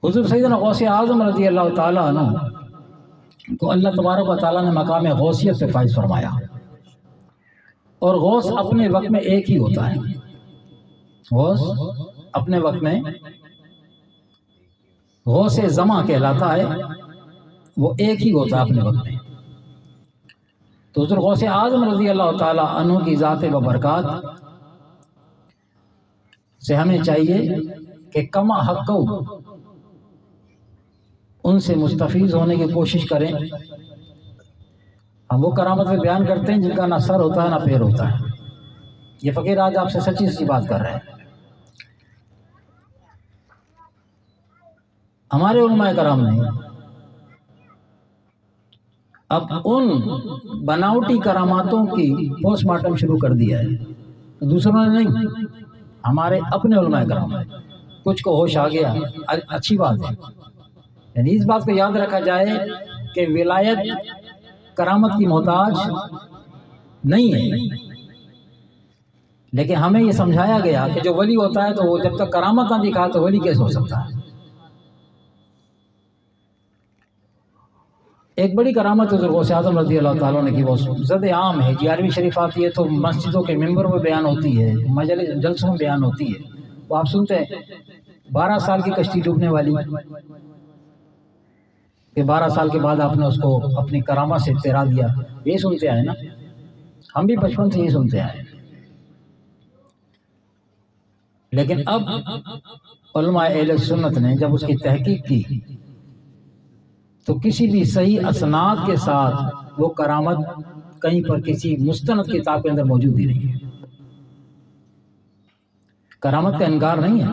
حضور سیدنا غوث اعظم رضی اللہ تعالیٰ عنہ کو اللہ تبارک و تعالیٰ نے مقام غوثیت پہ فائز فرمایا، اور غوث اپنے وقت میں ایک ہی ہوتا ہے، غوث اپنے وقت میں غوث زماں کہلاتا ہے، وہ ایک ہی ہوتا ہے اپنے وقت میں۔ تو حضور غوث اعظم رضی اللہ تعالیٰ عنہ کی ذات و برکات سے ہمیں چاہیے کہ کما حق ان سے مستفیض ہونے کی کوشش کریں۔ ہم وہ کرامت میں بیان کرتے ہیں جن کا نہ سر ہوتا ہے نہ پیر ہوتا ہے۔ یہ فقیر آج آپ سے سچی سی بات کر رہے ہیں۔ ہمارے علماء کرام نے اب ان بناوٹی کراماتوں کی پوسٹ مارٹم شروع کر دیا ہے، دوسروں نے نہیں، ہمارے اپنے علماء کرام نے۔ کچھ کو ہوش آ گیا، اچھی بات ہے، یعنی اس بات کو یاد رکھا جائے کہ ولایت کرامت کی محتاج نہیں ہے، لیکن ہمیں یہ سمجھایا گیا کہ جو ولی ہوتا ہے تو وہ جب تک کرامت نہ دکھا تو ولی کیسے ہو سکتا ہے۔ ایک بڑی کرامت حضور غوث اعظم رضی اللہ تعالیٰ نے کی، وہ زد عام ہے، 11ویں شریف آتی ہے تو مسجدوں کے ممبر میں بیان ہوتی ہے، مجلس جلسوں میں بیان ہوتی ہے، وہ آپ سنتے ہیں 12 سال کی کشتی ڈوبنے والی، کہ 12 سال کے بعد آپ نے اس کو اپنی کرامت سے تیرا دیا، یہ سنتے آئے نا، ہم بھی بچپن سے یہ سنتے آئے۔ لیکن اب علماء اہل سنت نے جب اس کی تحقیق کی تو کسی بھی صحیح اسناد کے ساتھ وہ کرامت کہیں پر کسی مستند کتاب کے اندر موجود ہی نہیں ہے۔ کرامت کا انکار نہیں ہے،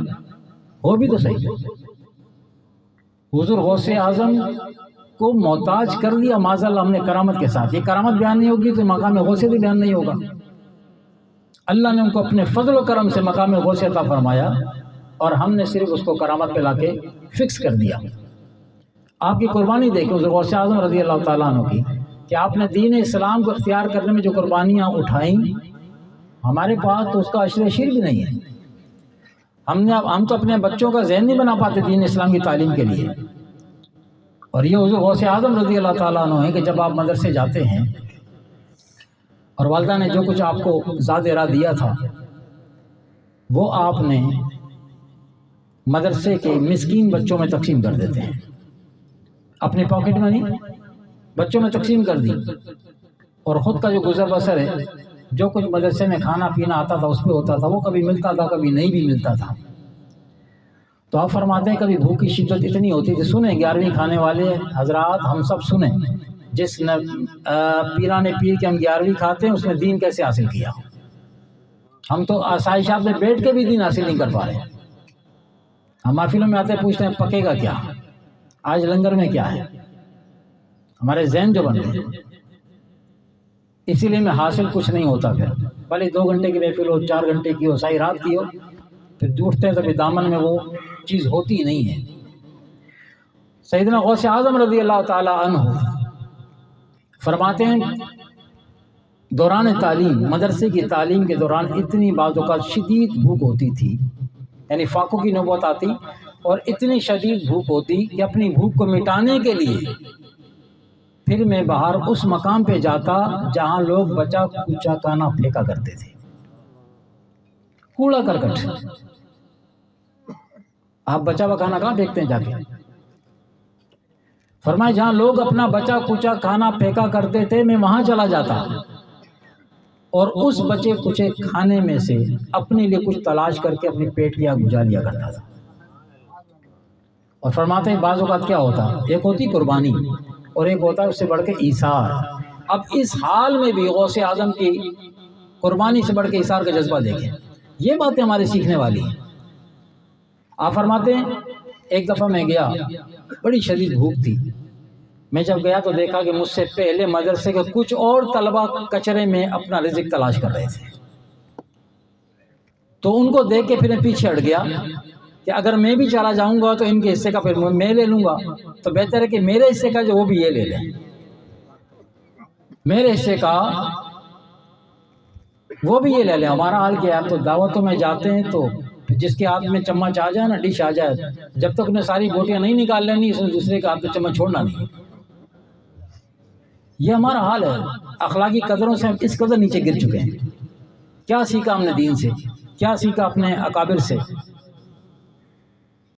وہ بھی تو صحیح۔ حضور غوث اعظم کو محتاج کر دیا معاذاللہ ہم نے کرامت کے ساتھ، یہ کرامت بیان نہیں ہوگی تو مقام غوثیت بیان نہیں ہوگا۔ اللہ نے ان کو اپنے فضل و کرم سے مقام غوثیت عطا فرمایا، اور ہم نے صرف اس کو کرامت پہ لا کے فکس کر دیا۔ آپ کی قربانی دیکھیں حضور غوث اعظم رضی اللہ تعالیٰ عنہ کی، کہ آپ نے دین اسلام کو اختیار کرنے میں جو قربانیاں اٹھائیں، ہمارے پاس تو اس کا عشر شیر بھی نہیں ہے۔ ہم تو اپنے بچوں کا ذہن نہیں بنا پاتے دین اسلام کی تعلیم کے لیے، اور یہ حضور غوث اعظم رضی اللہ تعالیٰ عنہ ہے کہ جب آپ مدرسے جاتے ہیں اور والدہ نے جو کچھ آپ کو زاد راہ دیا تھا وہ آپ نے مدرسے کے مسکین بچوں میں تقسیم کر دیتے ہیں، اپنے پاکٹ میں نہیں، بچوں میں تقسیم کر دی، اور خود کا جو گزر بسر ہے، جو کچھ مدرسے میں کھانا پینا آتا تھا اس پہ ہوتا تھا، وہ کبھی ملتا تھا کبھی نہیں بھی ملتا تھا۔ تو آپ فرماتے ہیں کبھی بھوک کی شدت اتنی ہوتی تھی، سنیں 11ویں کھانے والے حضرات ہم سب سنیں، جس پیران پیر کے ہم 11ویں کھاتے ہیں اس نے دین کیسے حاصل کیا؟ ہم تو آسائشات میں بیٹھ کے بھی دین حاصل نہیں کر پا رہے۔ ہم محفلوں میں آتے پوچھتے ہیں پکے گا کیا، آج لنگر میں کیا ہے، ہمارے ذہن جو بن گئے، اسی لیے میں حاصل کچھ نہیں ہوتا۔ پھر بھلے 2 گھنٹے کی محفل ہو، 4 گھنٹے کی ہو، ساری رات کی ہو، پھر ڈوٹتے ہیں تو پھر دامن میں وہ چیز ہوتی ہی نہیں ہے۔ سیدنا غوث اعظم رضی اللہ تعالی عنہ فرماتے ہیں دوران تعلیم، مدرسے کی تعلیم کے دوران اتنی بعض اوقات شدید بھوک ہوتی تھی، یعنی فاقوں کی نوبت آتی اور اتنی شدید بھوک ہوتی کہ اپنی بھوک کو مٹانے کے لیے پھر میں باہر اس مقام پہ جاتا جہاں لوگ بچا کوچا کھانا پھینکا کرتے تھے، کوڑا کرکٹ۔ آپ بچا ہوا کھانا کہاں پھینکتے ہیں جا کے؟ فرمائے جہاں لوگ اپنا بچا کوچا کھانا پھینکا کرتے تھے میں وہاں چلا جاتا، اور اس بچے کچے کھانے میں سے اپنے لیے کچھ تلاش کر کے اپنے پیٹ کی آگ بجھا لیا کرتا تھا۔ اور فرماتے ہیں بعض اوقات کیا ہوتا، ایک ہوتی قربانی اور ایک ہوتا ہے اس سے بڑھ کے ایثار۔ اب اس حال میں بھی غوث اعظم کی قربانی سے بڑھ کے ایثار کا جذبہ دیکھیں، یہ باتیں ہمارے سیکھنے والی ہیں۔ آپ فرماتے ہیں ایک دفعہ میں گیا، بڑی شدید بھوک تھی، میں جب گیا تو دیکھا کہ مجھ سے پہلے مدرسے کے کچھ اور طلبہ کچرے میں اپنا رزق تلاش کر رہے تھے، تو ان کو دیکھ کے پھر میں پیچھے ہٹ گیا کہ اگر میں بھی چلا جاؤں گا تو ان کے حصے کا پھر میں لے لوں گا، تو بہتر ہے کہ میرے حصے کا جو وہ بھی یہ لے لیں، میرے حصے کا وہ بھی یہ لے لیں۔ ہمارا حال کیا ہے، تو دعوتوں میں جاتے ہیں تو جس کے ہاتھ میں چمچ آ جائے نا، ڈش آ جائے، جب تک نے ساری بوٹیاں نہیں نکال لینی اس نے دوسرے کے ہاتھ میں چمچ چھوڑنا نہیں۔ یہ ہمارا حال ہے، اخلاقی قدروں سے ہم اس قدر نیچے گر چکے ہیں۔ کیا سیکھا ہم نے دین سے، کیا سیکھا اپنے اکابر سے؟